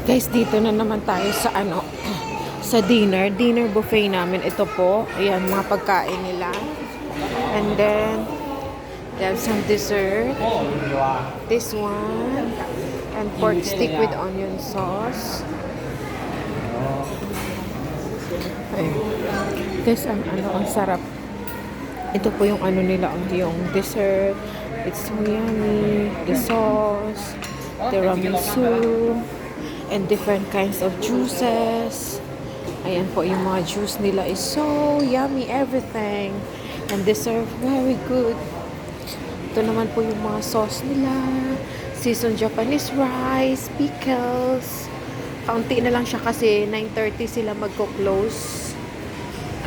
Guys, dito na naman tayo sa sa dinner buffet namin. Ito po, ayan, mga pagkain nila. And then, they have some dessert. This one. And pork stick with onion sauce. Ayun. Guys, ang sarap. Ito po yung nila, yung dessert. It's so yummy. The sauce, tiramisu, and different kinds of juices. Ayan po, yung mga juice nila is so yummy, everything. And they serve very good. Ito naman po yung mga sauce nila. Seasoned Japanese rice, pickles. Kaunti na lang siya kasi 9:30 sila magko-close.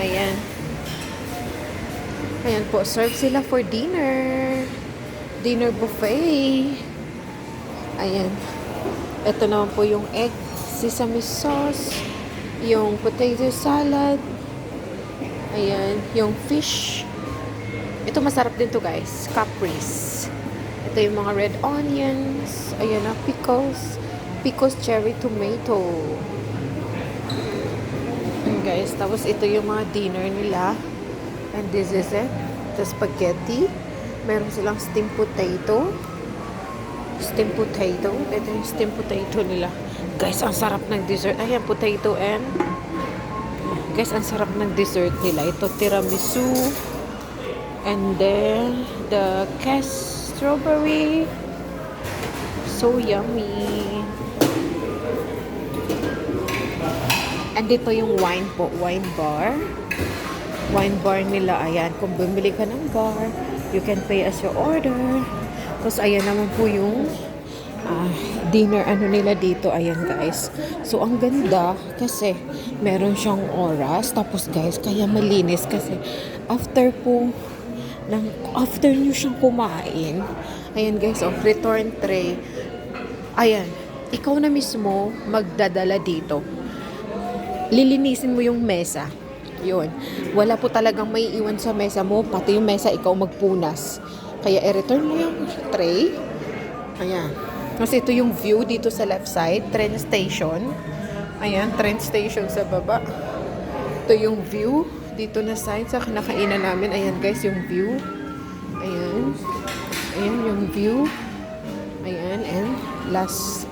Ayan. Ayan po, serve sila for dinner. Dinner buffet. Ayan. Ito naman po yung egg sesame sauce, yung potato salad, ayan, yung fish. Ito masarap din to guys, caprese. Ito yung mga red onions, ayan na, pickles cherry tomato. Ayan guys, tapos ito yung mga dinner nila. And this is it, the spaghetti. Meron silang steamed potato. Ito yung steamed potato nila. Guys, ang sarap ng dessert. Ayan, potato and guys, ang sarap ng dessert nila. Ito, tiramisu. And then, the strawberry. So yummy. And dito yung wine po. Wine bar. Wine bar nila. Ayan, kung bumili ka ng bar, you can pay as you order. Tapos ayan naman po yung dinner nila dito. Ayan guys. So ang ganda kasi meron siyang oras. Tapos guys, kaya malinis kasi after nyo siyang kumain. Ayan guys, return tray. Ayan, ikaw na mismo magdadala dito. Lilinisin mo yung mesa. Yun. Wala po talagang may iwan sa mesa mo. Pati yung mesa, ikaw magpunas. Kaya i-return mo yung tray. Ayan. Kasi ito yung view dito sa left side. Train station. Ayan, train station sa baba. Ito yung view dito na side sa kinakainan namin. Ayan guys, yung view. Ayan. Ayan yung view. Ayan. And last